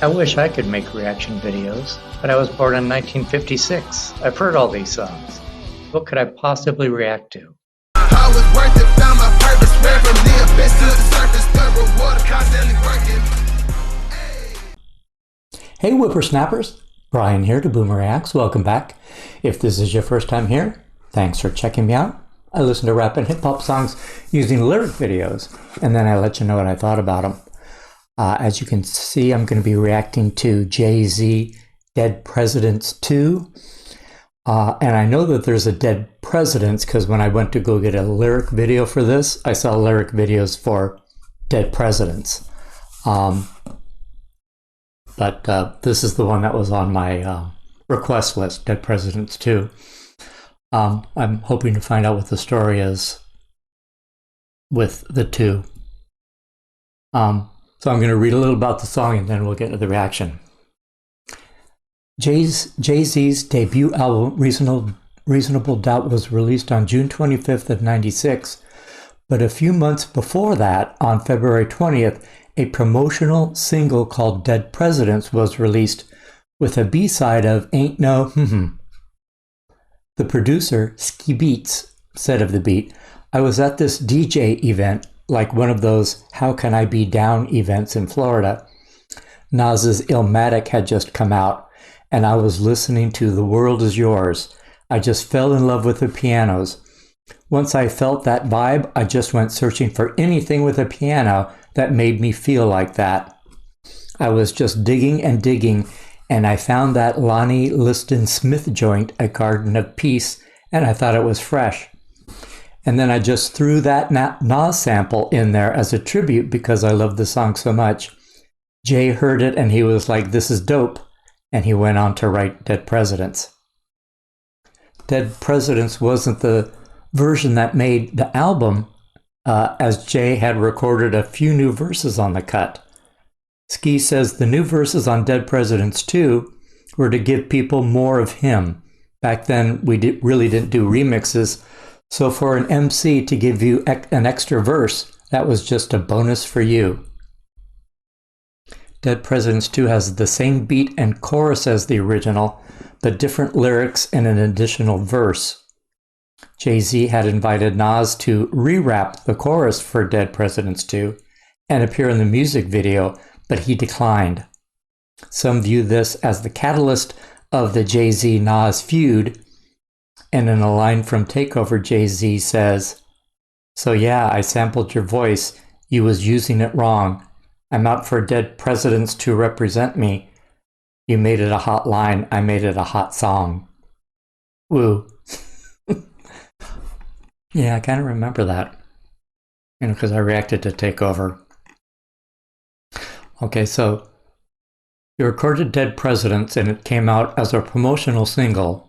I wish I could make reaction videos, but I was born in 1956. I've heard all these songs. What could I possibly react to? I was worth it, found my purpose, went from the abyss to the surface, the reward constantly working. Hey whippersnappers, Brian here to Boomer Reacts. Welcome back. If this is your first time here, thanks for checking me out. I listen to rap and hip hop songs using lyric videos, and then I let you know what I thought about them. As you can see, I'm going to be reacting to Jay-Z Dead Presidents 2. And I know that there's a Dead Presidents because when I went to go get a lyric video for this, I saw lyric videos for Dead Presidents. But this is the one that was on my request list, Dead Presidents 2. I'm hoping to find out what the story is with the two. So I'm going to read a little about the song and then we'll get into the reaction. Jay-Z's debut album, Reasonable Doubt, was released on June 25th of 96, but a few months before that, on February 20th, a promotional single called Dead Presidents was released with a B-side of Ain't No The producer, Ski Beats, said of the beat, "I was at this DJ event, like one of those How Can I Be Down events in Florida. Nas's Illmatic had just come out, and I was listening to The World Is Yours. I just fell in love with the pianos. Once I felt that vibe, I just went searching for anything with a piano that made me feel like that. I was just digging and digging, and I found that Lonnie Liston Smith joint, A Garden of Peace, and I thought it was fresh. And then I just threw that Nas sample in there as a tribute because I love the song so much. Jay heard it and he was like, this is dope. And he went on to write Dead Presidents. Dead Presidents wasn't the version that made the album, as Jay had recorded a few new verses on the cut. Ski says the new verses on Dead Presidents 2 were to give people more of him. Back then, we really didn't do remixes, so for an MC to give you an extra verse, that was just a bonus for you. Dead Presidents 2 has the same beat and chorus as the original, but different lyrics and an additional verse. Jay-Z had invited Nas to re-rap the chorus for Dead Presidents 2 and appear in the music video, but he declined. Some view this as the catalyst of the Jay-Z-Nas feud, and in a line from Takeover, Jay-Z says, "So yeah, I sampled your voice. You was using it wrong. I'm out for Dead Presidents to represent me. You made it a hot line. I made it a hot song." Woo. Yeah, I kind of remember that. Because I reacted to Takeover. Okay, so he recorded Dead Presidents and it came out as a promotional single.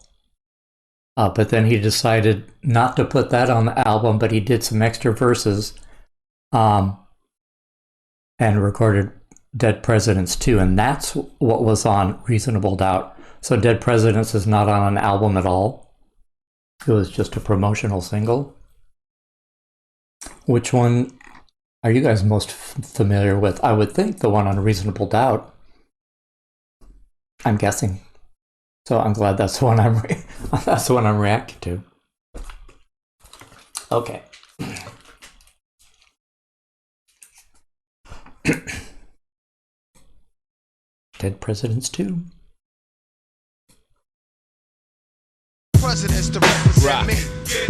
But then he decided not to put that on the album, but he did some extra verses and recorded Dead Presidents 2. And that's what was on Reasonable Doubt. So Dead Presidents is not on an album at all. It was just a promotional single. Which one are you guys most familiar with? I would think the one on Reasonable Doubt. I'm guessing. So I'm glad that's the one I'm reacting to. Okay. Dead Presidents 2. Presidents to represent me.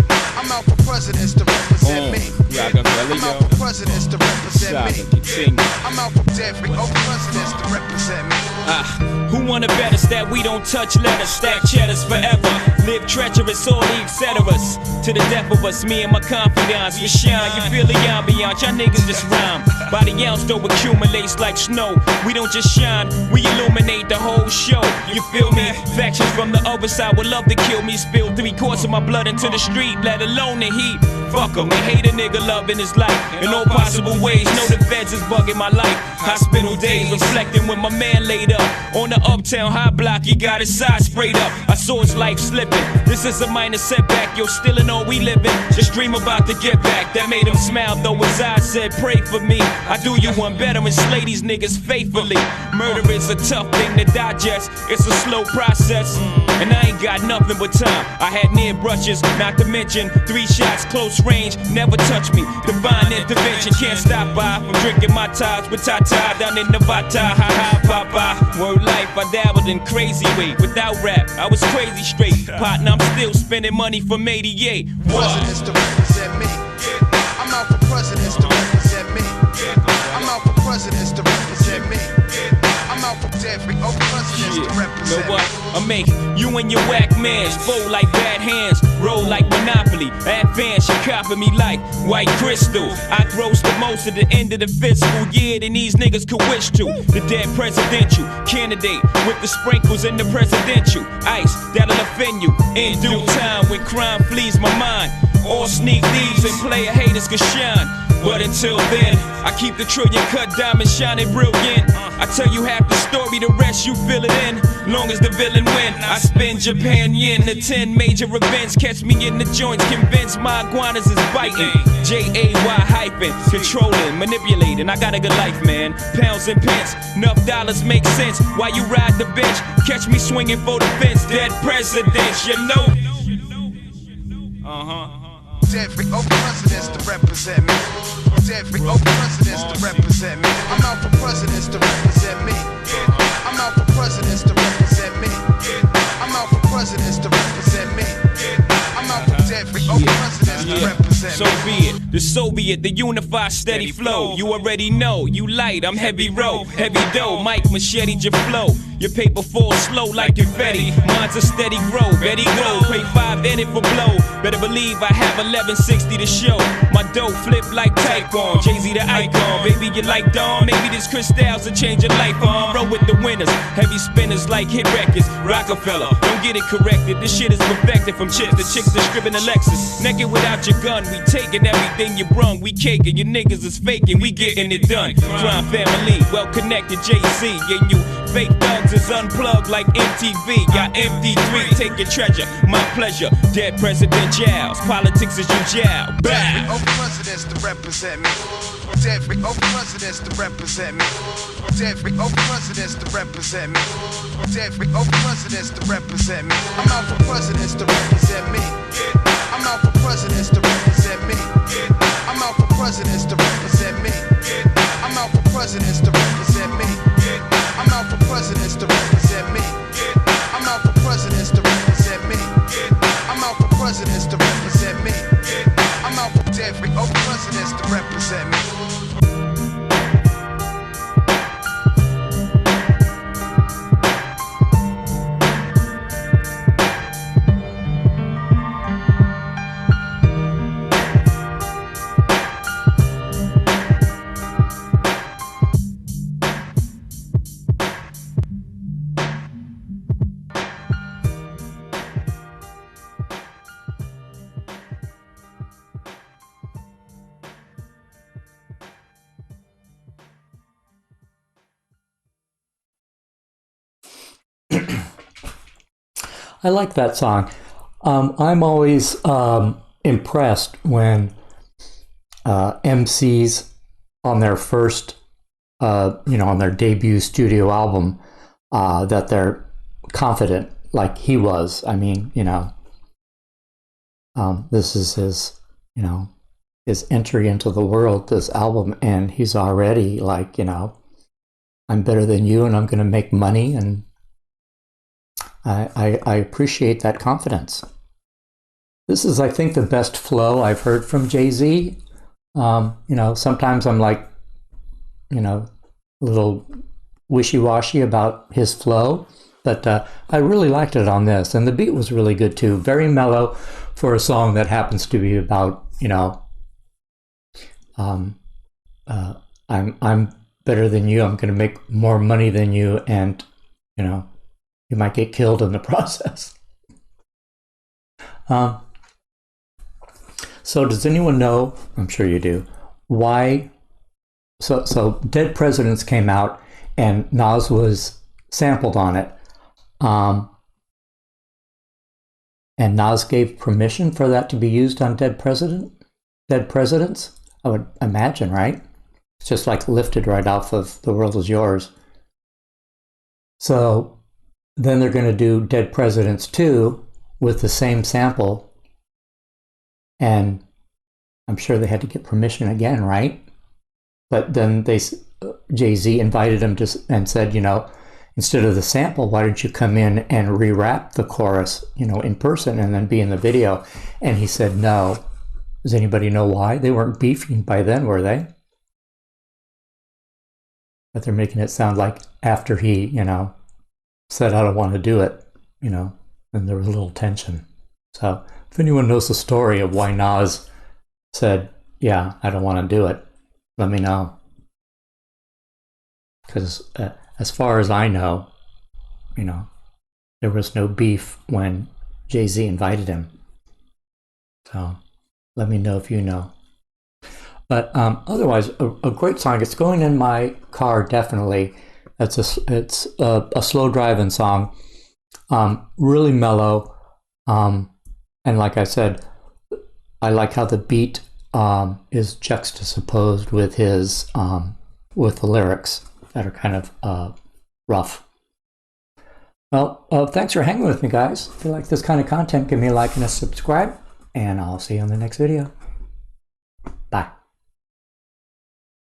I'm out for presidents to represent me. I'm out for presidents to represent me. I'm out for every presidents to represent me. Who wanna bet us that we don't touch letters, stack cheddars forever, live treacherous, all the etceteras. To the death of us, me and my confidants, we shine. You feel the ambiance, y'all niggas just rhyme. By the ounce though accumulates like snow. We don't just shine, we illuminate the whole show. You feel me? Factions from the other side would love to kill me. Spill 3/4 of my blood into the street, let alone the heat. fuck 'em. They hate a nigga loving his life in all possible ways. Know the feds is bugging my life. Hospital days, reflecting when my man laid up on the uptown high block. He got his side sprayed up. I saw his life slipping. This is a minor setback. Yo, still in all we living. Just dream about to get back. That made him smile, though his eyes said, pray for me. I do you one better and slay these niggas faithfully. Murder is a tough thing to digest. It's a slow process, and I ain't got nothing but time. I had near brushes, not to mention 3 shots, close range, never touch me. Divine intervention, can't stop by from drinking my ties with Tata down in Nevada. Ha ha, papa. Word life, I dabbled in crazy way. Without rap, I was crazy straight. Partner, I'm still spending money from 88. Presidents to represent me. I'm out for presidents to represent me. I'm out for presidents to represent me. I'm out for every presidents to represent know what? I make you and your whack mans fold like bad hands, roll like Monopoly. Advance, you copy me like white crystal. I gross the most at the end of the fiscal year than these niggas could wish to. The dead presidential candidate with the sprinkles in the presidential ice that'll offend you in due time when crime flees my mind. All sneak thieves and player haters can shine. But until then, I keep the trillion cut diamond shining brilliant. I tell you half the story, the rest you fill it in. Long as the villain win, I spend Japan yen to 10 major events. Catch me in the joints, convinced my iguanas is biting. J-A-Y hyphen, controlling, manipulating. I got a good life, man. Pounds and pence, enough dollars make sense. While you ride the bench, catch me swinging for the fence. Dead presidents, you know. Every presidents to represent me. Every presidents to represent me. I'm out for presidents to represent me. I'm out for presidents to represent me. I'm out for presidents to represent me. I'm out for every presidents to represent me. So be it, the Soviet, the unified steady flow. You already know, you light, I'm heavy row, heavy dough. Mike machete your flow. Your paper falls slow like confetti. Mine's a steady grow, Betty grow. Pay 5 in it for blow. Better believe I have 1160 to show. My dough flip like Taekwon, Jay-Z the icon. Baby, you like Dawn? Maybe this crystals will change your life on. Roll with the winners, heavy spinners like hit records. Rockefeller, don't get it corrected. This shit is perfected from chips to chicks that scribbing a Lexus. Naked without your gun, we taking everything you brung. We caking, your niggas is faking, we getting it done. Crime family, well connected, Jay-Z. And you fake thugs is unplugged like MTV. Got MD3, take your treasure, my pleasure. Dead presidentials, politics is you jail. Every presidents to represent me. Every presidents to represent me. Every presidents to represent me. Every presidents to represent me. I'm out for presidents to represent me. I'm out for presidents to represent me. I'm out for presidents to represent me. I'm out for presidents to represent me. I'm out for presidents to represent me. I'm out for presidents to represent me. I'm out for presidents to represent me. I'm out for every presidents to represent me. I like that song. I'm always impressed when MCs on their first, on their debut studio album, that they're confident, like he was. I mean, this is his, his entry into the world, this album, and he's already like, I'm better than you, and I'm going to make money, and I appreciate that confidence. This is, I think, the best flow I've heard from Jay-Z. Sometimes I'm like, a little wishy-washy about his flow, but I really liked it on this, and the beat was really good too. Very mellow for a song that happens to be about, I'm better than you. I'm going to make more money than you, and you might get killed in the process. So does anyone know, I'm sure you do, why, so Dead Presidents came out and Nas was sampled on it. And Nas gave permission for that to be used on Dead Presidents, I would imagine, right? It's just like lifted right off of The World Is Yours. So then they're going to do Dead Presidents 2 with the same sample. And I'm sure they had to get permission again, right? But then Jay-Z invited him and said, instead of the sample, why don't you come in and re-rap the chorus, in person and then be in the video? And he said, no. Does anybody know why? They weren't beefing by then, were they? But they're making it sound like after he, said, I don't want to do it, then there was a little tension. So if anyone knows the story of why Nas said, yeah, I don't want to do it, let me know. Because as far as I know, there was no beef when Jay-Z invited him. So let me know if you know. But otherwise, a great song. It's going in my car, definitely. It's a slow driving song, really mellow. And like I said, I like how the beat is juxtaposed with his with the lyrics that are kind of rough. Well, thanks for hanging with me, guys. If you like this kind of content, give me a like and a subscribe, and I'll see you on the next video. Bye.